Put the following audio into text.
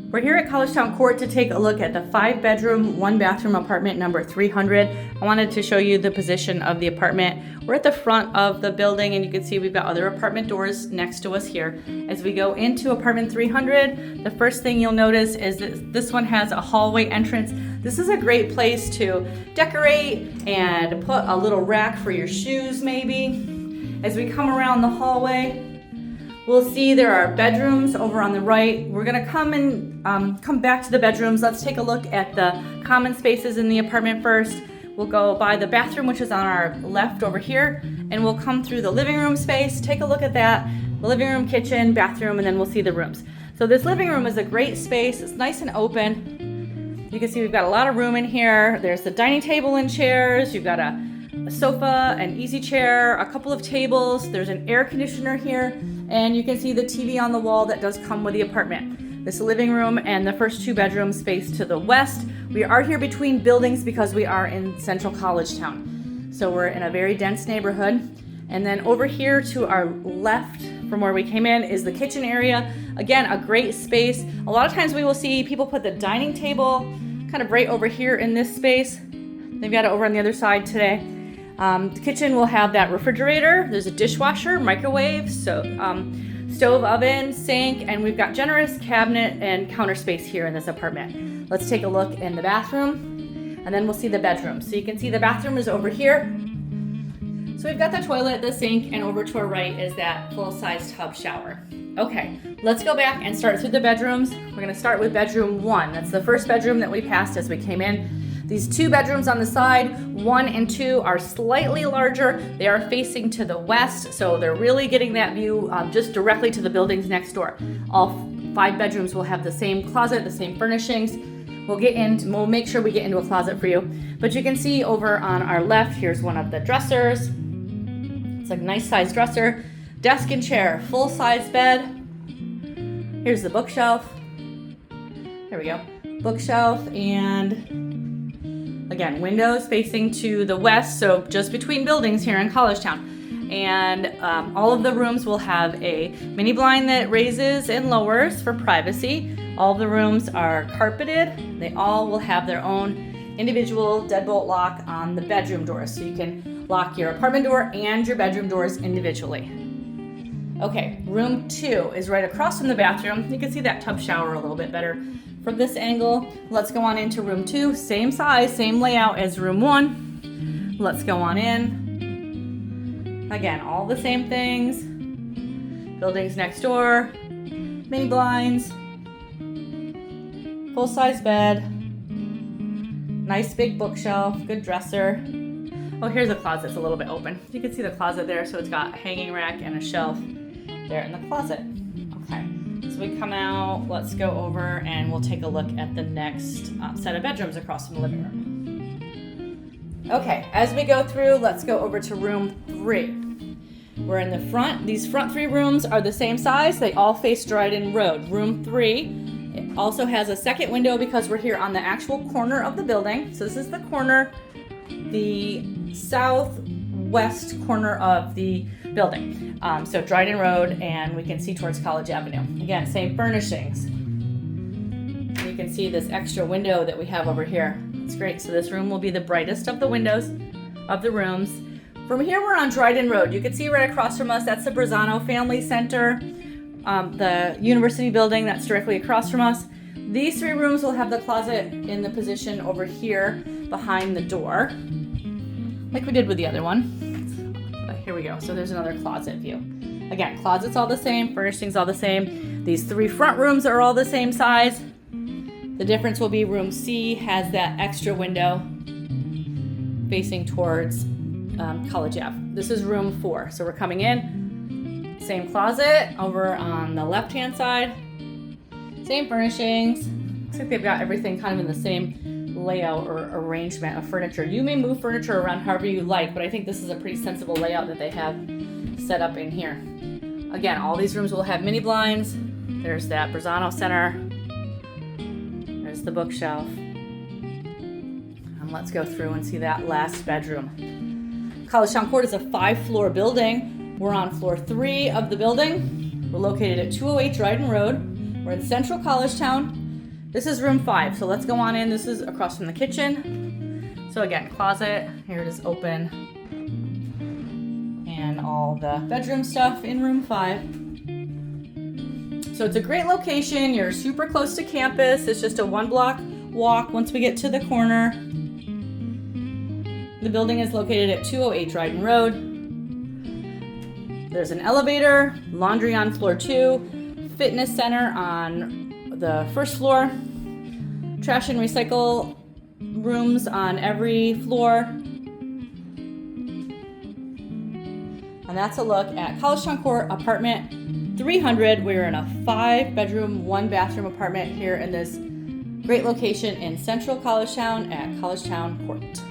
We're here at Collegetown Court to take a look at the 5-bedroom, 1-bathroom apartment number 300. I wanted to show you the position of the apartment. We're at the front of the building and you can see we've got other apartment doors next to us here. As we go into apartment 300, the first thing you'll notice is that this one has a hallway entrance. This is a great place to decorate and put a little rack for your shoes maybe. As we come around the hallway, we'll see there are bedrooms over on the right. We're gonna come back to the bedrooms. Let's take a look at the common spaces in the apartment first. We'll go by the bathroom, which is on our left over here, and we'll come through the living room space, take a look at that, the living room, kitchen, bathroom, and then we'll see the rooms. So this living room is a great space. It's nice and open. You can see we've got a lot of room in here. There's the dining table and chairs. You've got a sofa, an easy chair, a couple of tables. There's an air conditioner here, and you can see the TV on the wall that does come with the apartment. This living room and the first 2 bedrooms face to the west. We are here between buildings because we are in central Collegetown. So we're in a very dense neighborhood. And then over here to our left from where we came in is the kitchen area. Again, a great space. A lot of times we will see people put the dining table kind of right over here in this space. They've got it over on the other side today. The kitchen will have that refrigerator. There's a dishwasher, microwave, stove, oven, sink, and we've got generous cabinet and counter space here in this apartment. Let's take a look in the bathroom, and then we'll see the bedroom. So you can see the bathroom is over here. So we've got the toilet, the sink, and over to our right is that full-size tub shower. Okay, let's go back and start through the bedrooms. We're gonna start with bedroom 1. That's the first bedroom that we passed as we came in. These 2 bedrooms on the side, 1 and 2, are slightly larger. They are facing to the west, so they're really getting that view just directly to the buildings next door. All 5 bedrooms will have the same closet, the same furnishings. We'll make sure we get into a closet for you. But you can see over on our left, here's one of the dressers. It's a nice size dresser. Desk and chair, full-size bed. Here's the bookshelf. There we go. Bookshelf, and again, windows facing to the west, so just between buildings here in Collegetown. And all of the rooms will have a mini blind that raises and lowers for privacy. All of the rooms are carpeted. They all will have their own individual deadbolt lock on the bedroom doors, so you can lock your apartment door and your bedroom doors individually. Okay, room 2 is right across from the bathroom. You can see that tub shower a little bit better from this angle. Let's go on into room 2, same size, same layout as room 1. Let's go on in. Again, all the same things. Buildings next door, mini blinds, full-size bed, nice big bookshelf, good dresser. Oh, here's a closet, it's a little bit open. You can see the closet there, so it's got a hanging rack and a shelf there in the closet. Okay. So we come out, let's go over and we'll take a look at the next set of bedrooms across from the living room. Okay, as we go through, let's go over to room 3. We're in the front. These front 3 rooms are the same size. They all face Dryden Road. Room 3, it also has a second window because we're here on the actual corner of the building. So this is the corner, the southwest corner of the building. So Dryden Road, and we can see towards College Avenue. Again, same furnishings. You can see this extra window that we have over here. It's great. So this room will be the brightest of the windows of the rooms. From here, we're on Dryden Road. You can see right across from us, that's the Brazano Family Center, the university building that's directly across from us. These 3 rooms will have the closet in the position over here behind the door, like we did with the other one. Here we go. So there's another closet view. Again, closets all the same, furnishings all the same. These 3 front rooms are all the same size. The difference will be room C has that extra window facing towards College Ave. This is room 4. So we're coming in, same closet over on the left-hand side, same furnishings. Looks like they've got everything kind of in the same layout or arrangement of furniture. You may move furniture around however you like, but I think this is a pretty sensible layout that they have set up in here. Again, all these rooms will have mini blinds. There's that Brazano Center. There's the bookshelf. And let's go through and see that last bedroom. Collegetown Court is a 5-floor building. We're on floor 3 of the building. We're located at 208 Dryden Road. We're in central Collegetown. This is room 5, so let's go on in. This is across from the kitchen. So again, closet, here it is open. And all the bedroom stuff in room 5. So it's a great location. You're super close to campus. It's just a 1-block walk once we get to the corner. The building is located at 208 Dryden Road. There's an elevator, laundry on floor 2, fitness center on the first floor, trash and recycle rooms on every floor. And that's a look at Collegetown Court apartment 300. We're in a 5-bedroom, 1-bathroom apartment here in this great location in central Collegetown at Collegetown Court.